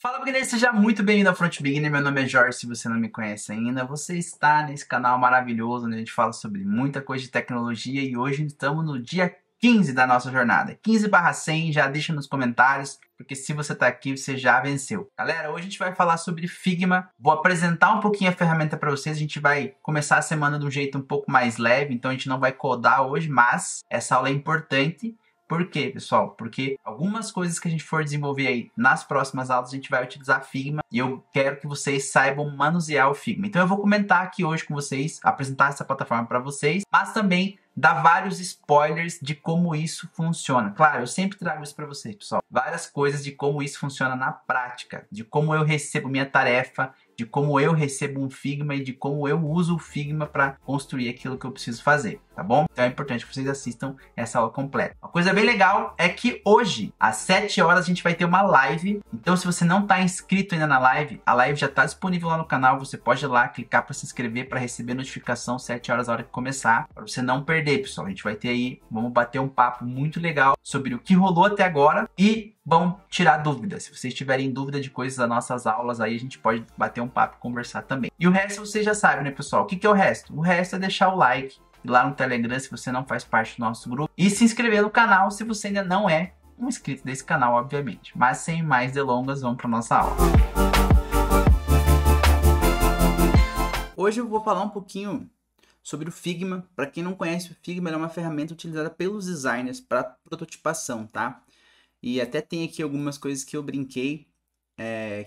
Fala, Beginner, seja muito bem-vindo ao Front Beginner. Meu nome é Jorge, se você não me conhece ainda. Você está nesse canal maravilhoso onde a gente fala sobre muita coisa de tecnologia e hoje estamos no dia 15 da nossa jornada. 15/100, já deixa nos comentários, porque se você está aqui, você já venceu. Galera, hoje a gente vai falar sobre Figma. Vou apresentar um pouquinho a ferramenta para vocês. A gente vai começar a semana de um jeito um pouco mais leve, então a gente não vai codar hoje, mas essa aula é importante. Por quê, pessoal? Porque algumas coisas que a gente for desenvolver aí nas próximas aulas, a gente vai utilizar Figma e eu quero que vocês saibam manusear o Figma. Então eu vou comentar aqui hoje com vocês, apresentar essa plataforma para vocês, mas também dar vários spoilers de como isso funciona. Claro, eu sempre trago isso para vocês, pessoal. Várias coisas de como isso funciona na prática, de como eu recebo minha tarefa, de como eu recebo um Figma e de como eu uso o Figma para construir aquilo que eu preciso fazer, tá bom? Então é importante que vocês assistam essa aula completa. Uma coisa bem legal é que hoje, às 7 horas, a gente vai ter uma live. Então, se você não está inscrito ainda na live, a live já está disponível lá no canal. Você pode ir lá, clicar para se inscrever, para receber notificação 7 horas na hora que começar, para você não perder, pessoal. A gente vai ter aí, vamos bater um papo muito legal sobre o que rolou até agora e vamos tirar dúvidas. Se vocês tiverem dúvida de coisas das nossas aulas, aí a gente pode bater um papo e conversar também. E o resto vocês já sabem, né, pessoal? O que é o resto? O resto é deixar o like lá no Telegram se você não faz parte do nosso grupo e se inscrever no canal se você ainda não é um inscrito desse canal, obviamente. Mas sem mais delongas, vamos para nossa aula. Hoje eu vou falar um pouquinho sobre o Figma. Para quem não conhece, o Figma é uma ferramenta utilizada pelos designers para prototipação, tá? E até tem aqui algumas coisas que eu brinquei,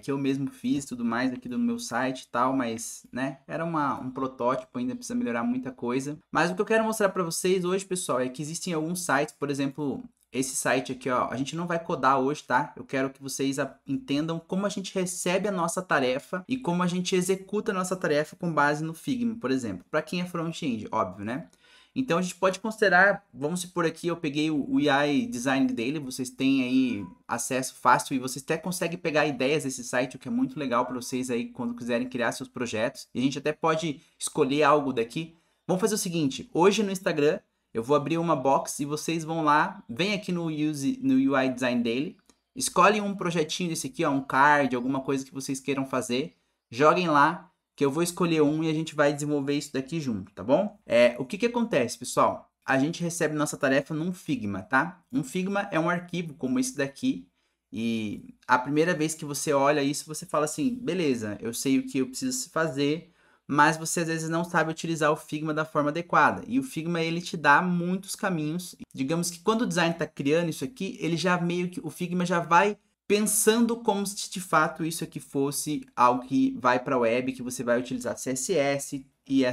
que eu mesmo fiz, tudo mais aqui do meu site e tal, mas, né, era um protótipo, ainda precisa melhorar muita coisa. Mas o que eu quero mostrar para vocês hoje, pessoal, é que existem alguns sites, por exemplo, esse site aqui, ó, a gente não vai codar hoje, tá? Eu quero que vocês entendam como a gente recebe a nossa tarefa e como a gente executa a nossa tarefa com base no Figma, por exemplo. Para quem é front-end, óbvio, né? Então a gente pode considerar, vamos supor aqui, eu peguei o UI Design dele, vocês têm aí acesso fácil e vocês até conseguem pegar ideias desse site, o que é muito legal para vocês aí quando quiserem criar seus projetos. E a gente até pode escolher algo daqui. Vamos fazer o seguinte, hoje no Instagram eu vou abrir uma box e vocês vão lá, vem aqui no UI Design dele, escolhem um projetinho desse aqui, ó, um card, alguma coisa que vocês queiram fazer, joguem lá, que eu vou escolher um e a gente vai desenvolver isso daqui junto, tá bom? O que acontece, pessoal? A gente recebe nossa tarefa num Figma, tá? Um Figma é um arquivo como esse daqui e a primeira vez que você olha isso, você fala assim, beleza, eu sei o que eu preciso fazer, mas você às vezes não sabe utilizar o Figma da forma adequada. E o Figma, ele te dá muitos caminhos. Digamos que quando o design está criando isso aqui, ele já meio que, o Figma já vai pensando como se de fato isso aqui fosse algo que vai para a web, que você vai utilizar CSS e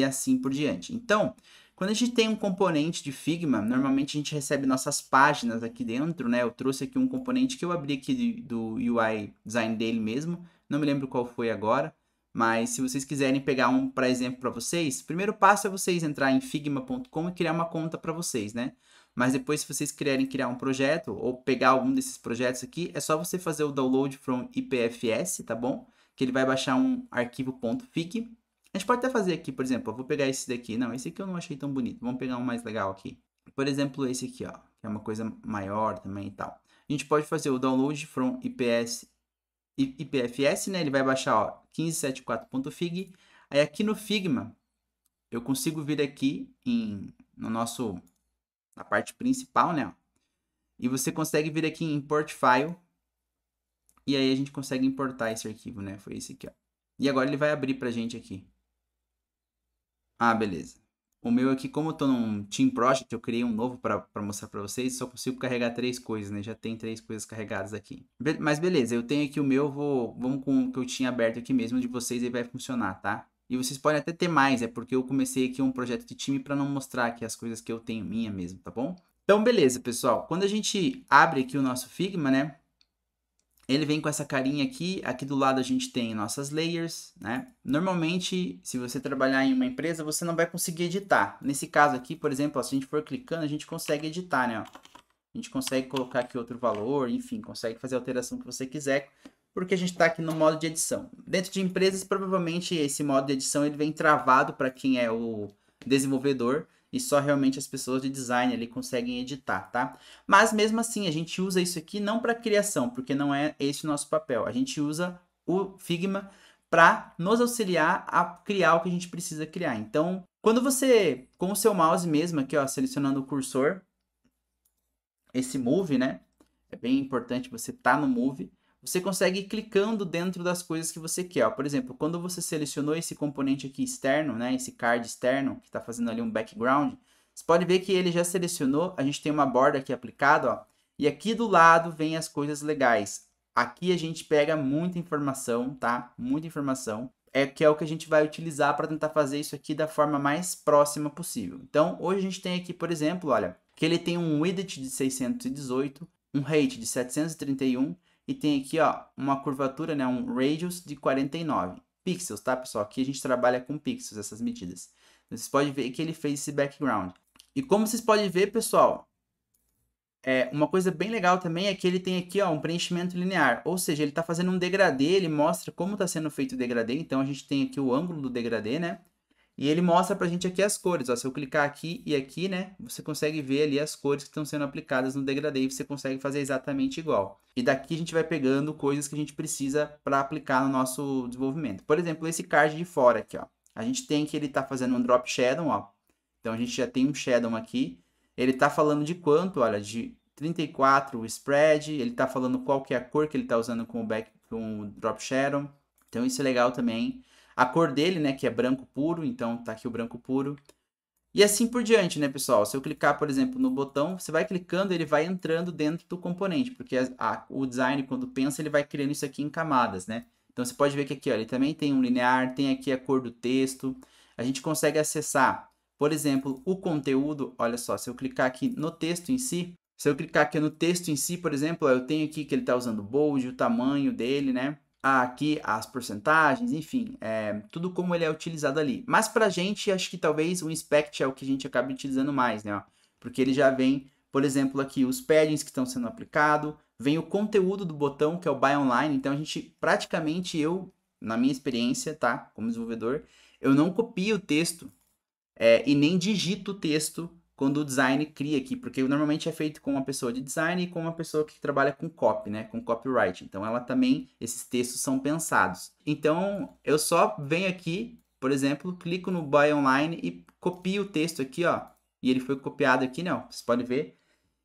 assim por diante. Então, quando a gente tem um componente de Figma, normalmente a gente recebe nossas páginas aqui dentro, né? Eu trouxe aqui um componente que eu abri aqui do UI Design dele mesmo, não me lembro qual foi agora, mas se vocês quiserem pegar um para exemplo para vocês, o primeiro passo é vocês entrar em figma.com e criar uma conta para vocês, né? Mas depois, se vocês quiserem criar um projeto ou pegar algum desses projetos aqui, é só você fazer o download from IPFS, tá bom? Que ele vai baixar um arquivo .fig. A gente pode até fazer aqui, por exemplo, eu vou pegar esse daqui. Não, esse aqui eu não achei tão bonito. Vamos pegar um mais legal aqui. Por exemplo, esse aqui, ó, que é uma coisa maior também e tal. A gente pode fazer o download from IPFS, né? Ele vai baixar, ó, 1574.fig. Aí aqui no Figma, eu consigo vir aqui na parte principal, né? E você consegue vir aqui em Import File. E aí a gente consegue importar esse arquivo, né? Foi esse aqui, ó. E agora ele vai abrir pra gente aqui. Ah, beleza. O meu aqui, como eu tô num Team Project, eu criei um novo para mostrar para vocês, só consigo carregar 3 coisas, né? Já tem 3 coisas carregadas aqui. Mas beleza, eu tenho aqui o meu, vamos com o que eu tinha aberto aqui mesmo, de vocês aí vai funcionar, tá? E vocês podem até ter mais, é porque eu comecei aqui um projeto de time para não mostrar aqui as coisas que eu tenho minha mesmo, tá bom? Então, beleza, pessoal. Quando a gente abre aqui o nosso Figma, né? Ele vem com essa carinha aqui, aqui do lado a gente tem nossas layers, né? Normalmente, se você trabalhar em uma empresa, você não vai conseguir editar. Nesse caso aqui, por exemplo, ó, se a gente for clicando, a gente consegue editar, né? Ó. A gente consegue colocar aqui outro valor, enfim, consegue fazer a alteração que você quiser, porque a gente está aqui no modo de edição. Dentro de empresas, provavelmente esse modo de edição ele vem travado para quem é o desenvolvedor, e só realmente as pessoas de design ali conseguem editar, tá? Mas mesmo assim, a gente usa isso aqui não para criação, porque não é esse o nosso papel. A gente usa o Figma para nos auxiliar a criar o que a gente precisa criar. Então, quando você, com o seu mouse mesmo aqui, ó, selecionando o cursor, esse Move, né? É bem importante você estar no Move. Você consegue ir clicando dentro das coisas que você quer. Ó. Por exemplo, quando você selecionou esse componente aqui externo, né? Esse card externo, que está fazendo ali um background, você pode ver que ele já selecionou. A gente tem uma borda aqui aplicada, ó. E aqui do lado vem as coisas legais. Aqui a gente pega muita informação, tá? Muita informação. Que é o que a gente vai utilizar para tentar fazer isso aqui da forma mais próxima possível. Então, hoje a gente tem aqui, por exemplo, olha, que ele tem um width de 618, um height de 731 e tem aqui, ó, uma curvatura, né, um radius de 49 pixels, tá, pessoal? Aqui a gente trabalha com pixels, essas medidas. Vocês podem ver que ele fez esse background. E como vocês podem ver, pessoal, uma coisa bem legal também é que ele tem aqui, ó, um preenchimento linear, ou seja, ele está fazendo um degradê, ele mostra como está sendo feito o degradê, então a gente tem aqui o ângulo do degradê, né? E ele mostra pra gente aqui as cores, ó, se eu clicar aqui e aqui, né, você consegue ver ali as cores que estão sendo aplicadas no degradê e você consegue fazer exatamente igual. E daqui a gente vai pegando coisas que a gente precisa para aplicar no nosso desenvolvimento. Por exemplo, esse card de fora aqui, ó. A gente tem que ele está fazendo um drop shadow, ó. Então a gente já tem um shadow aqui. Ele está falando de quanto, olha, de 34 o spread, ele está falando qual que é a cor que ele está usando com o drop shadow. Então isso é legal também. A cor dele, né, que é branco puro, então tá aqui o branco puro. E assim por diante, né, pessoal? Se eu clicar, por exemplo, no botão, você vai clicando, ele vai entrando dentro do componente, porque o design, quando pensa, ele vai criando isso aqui em camadas, né? Então você pode ver que aqui, ó, ele também tem um linear, tem aqui a cor do texto. A gente consegue acessar, por exemplo, o conteúdo. Olha só, se eu clicar aqui no texto em si, se eu clicar aqui no texto em si, por exemplo, ó, eu tenho aqui que ele está usando bold, o tamanho dele, né? Aqui as porcentagens, enfim, tudo como ele é utilizado ali. Mas pra gente, acho que talvez o inspect é o que a gente acaba utilizando mais, né? Ó, porque ele já vem, por exemplo, aqui os paddings que estão sendo aplicados, vem o conteúdo do botão, que é o Buy Online, então a gente, praticamente eu, na minha experiência, tá, como desenvolvedor, eu não copio o texto e nem digito o texto quando o design cria aqui, porque normalmente é feito com uma pessoa de design e com uma pessoa que trabalha com copy, né, com copyright. Então ela também, esses textos são pensados. Então eu só venho aqui, por exemplo, clico no Buy Online e copio o texto aqui, ó, e ele foi copiado aqui, não, vocês podem ver.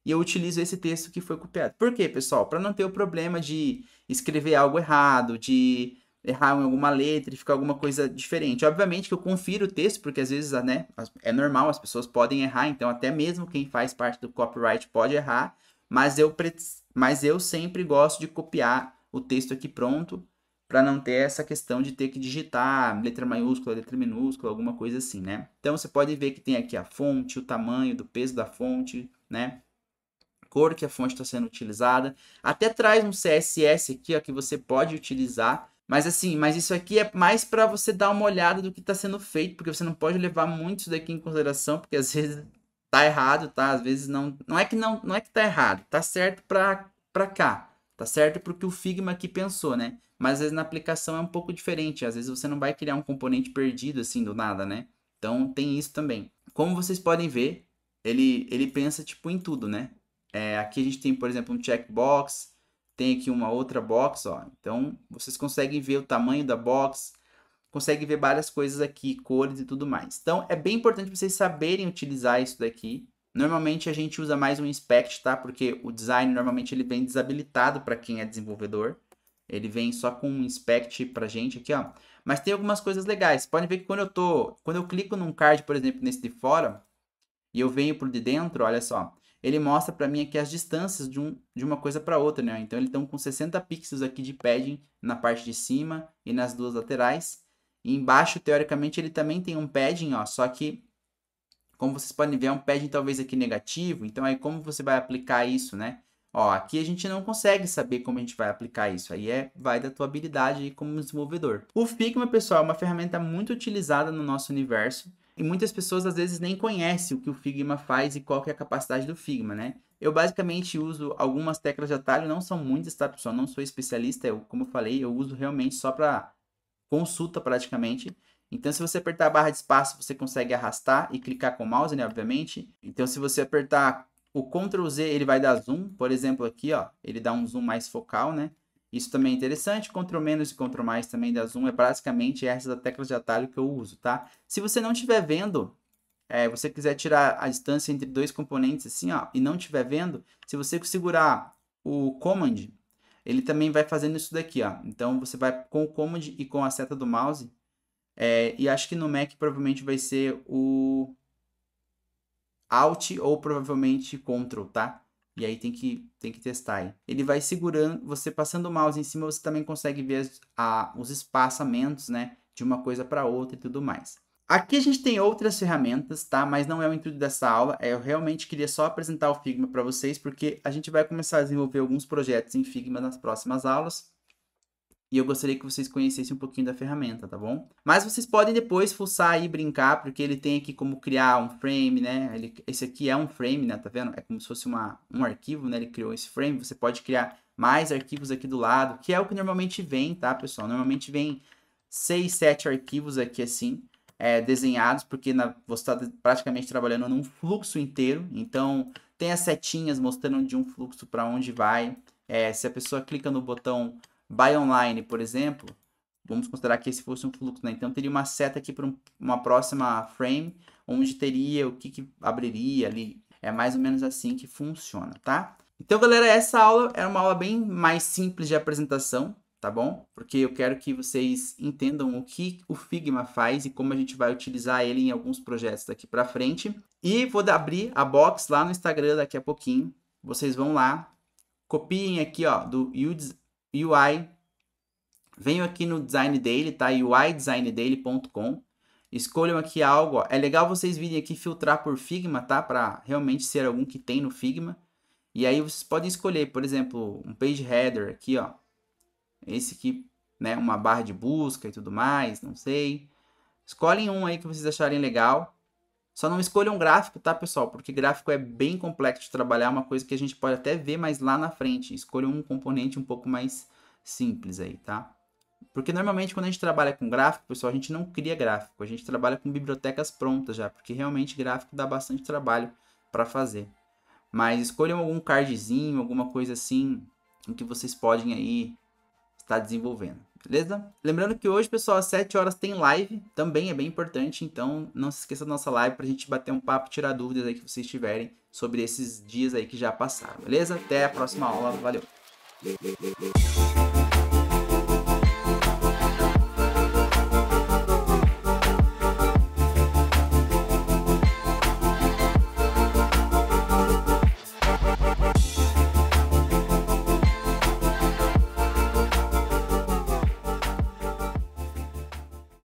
E eu utilizo esse texto que foi copiado. Por quê, pessoal? Para não ter o problema de escrever algo errado, de errar em alguma letra e ficar alguma coisa diferente. Obviamente que eu confiro o texto, porque às vezes, né, é normal, as pessoas podem errar, então até mesmo quem faz parte do copyright pode errar, mas eu sempre gosto de copiar o texto aqui pronto, para não ter essa questão de ter que digitar letra maiúscula, letra minúscula, alguma coisa assim, né? Então você pode ver que tem aqui a fonte, o tamanho do peso da fonte, né? Cor que a fonte está sendo utilizada. Até traz um CSS aqui, ó, que você pode utilizar. Mas assim, mas isso aqui é mais para você dar uma olhada do que está sendo feito, porque você não pode levar muito isso daqui em consideração, porque às vezes tá errado, tá? Às vezes não é que tá errado, tá certo para cá. Tá certo porque o Figma aqui pensou, né? Mas às vezes na aplicação é um pouco diferente, às vezes você não vai criar um componente perdido assim do nada, né? Então tem isso também. Como vocês podem ver, ele pensa tipo em tudo, né? Aqui a gente tem, por exemplo, um checkbox, tem aqui uma outra box, ó. Então, vocês conseguem ver o tamanho da box, conseguem ver várias coisas aqui, cores e tudo mais. Então, é bem importante vocês saberem utilizar isso daqui. Normalmente a gente usa mais um inspect, tá? Porque o design normalmente ele vem desabilitado para quem é desenvolvedor. Ele vem só com um inspect pra gente aqui, ó. Mas tem algumas coisas legais. Podem ver que quando eu clico num card, por exemplo, nesse de fora, e eu venho por de dentro, olha só, ele mostra para mim aqui as distâncias de uma coisa para outra, né? Então, ele está com 60 pixels aqui de padding na parte de cima e nas duas laterais. E embaixo, teoricamente, ele também tem um padding, ó, só que, como vocês podem ver, é um padding talvez aqui negativo. Então, aí como você vai aplicar isso, né? Ó, aqui a gente não consegue saber como a gente vai aplicar isso. Aí vai da tua habilidade aí como desenvolvedor. O Figma, pessoal, é uma ferramenta muito utilizada no nosso universo. E muitas pessoas às vezes nem conhecem o que o Figma faz e qual que é a capacidade do Figma, né? Eu basicamente uso algumas teclas de atalho, não são muitas, tá, pessoal? Não sou especialista, como eu falei, eu uso realmente só para consulta praticamente. Então, se você apertar a barra de espaço, você consegue arrastar e clicar com o mouse, né, obviamente. Então, se você apertar o Ctrl Z, ele vai dar zoom. Por exemplo, aqui, ó, ele dá um zoom mais focal, né? Isso também é interessante. Ctrl- e Ctrl+, também dá zoom. É basicamente essa tecla de atalho que eu uso, tá? Se você não estiver vendo, você quiser tirar a distância entre dois componentes assim, ó, e não estiver vendo, se você segurar o Command, ele também vai fazendo isso daqui, ó. Então, você vai com o Command e com a seta do mouse, e acho que no Mac provavelmente vai ser o Alt ou provavelmente Ctrl, tá? E aí tem que testar aí. Ele vai segurando, você passando o mouse em cima, você também consegue ver os espaçamentos, né? De uma coisa para outra e tudo mais. Aqui a gente tem outras ferramentas, tá? Mas não é o intuito dessa aula. Eu realmente queria só apresentar o Figma para vocês, porque a gente vai começar a desenvolver alguns projetos em Figma nas próximas aulas. E eu gostaria que vocês conhecessem um pouquinho da ferramenta, tá bom? Mas vocês podem depois fuçar e brincar, porque ele tem aqui como criar um frame, né? Esse aqui é um frame, né? Tá vendo? É como se fosse um arquivo, né? Ele criou esse frame. Você pode criar mais arquivos aqui do lado, que é o que normalmente vem, tá, pessoal? Normalmente vem 6, 7 arquivos aqui assim, desenhados, porque você está praticamente trabalhando num fluxo inteiro. Então, tem as setinhas mostrando de um fluxo para onde vai. Se a pessoa clica no botão Buy Online, por exemplo, vamos considerar que esse fosse um fluxo, né? Então, teria uma seta aqui para uma próxima frame, onde teria o que abriria ali. É mais ou menos assim que funciona, tá? Então, galera, essa aula era uma aula bem mais simples de apresentação, tá bom? Porque eu quero que vocês entendam o que o Figma faz e como a gente vai utilizar ele em alguns projetos daqui para frente. E vou abrir a box lá no Instagram daqui a pouquinho. Vocês vão lá, copiem aqui, ó, do UI, venham aqui no Design Daily, tá? uidesigndaily.com. Escolham aqui algo, ó. É legal vocês virem aqui filtrar por Figma, tá? Para realmente ser algum que tem no Figma. E aí vocês podem escolher, por exemplo, um page header aqui, ó. Esse aqui, né? Uma barra de busca e tudo mais, não sei. Escolhem um aí que vocês acharem legal. Só não escolham gráfico, tá, pessoal? Porque gráfico é bem complexo de trabalhar, uma coisa que a gente pode até ver mais lá na frente. Escolham um componente um pouco mais simples aí, tá? Porque normalmente quando a gente trabalha com gráfico, pessoal, a gente não cria gráfico, a gente trabalha com bibliotecas prontas já, porque realmente gráfico dá bastante trabalho para fazer. Mas escolham algum cardzinho, alguma coisa assim, em que vocês podem aí estar desenvolvendo, beleza? Lembrando que hoje, pessoal, às 7 horas tem live, também é bem importante, então não se esqueça da nossa live para a gente bater um papo, tirar dúvidas aí que vocês tiverem sobre esses dias aí que já passaram, beleza? Até a próxima aula, valeu!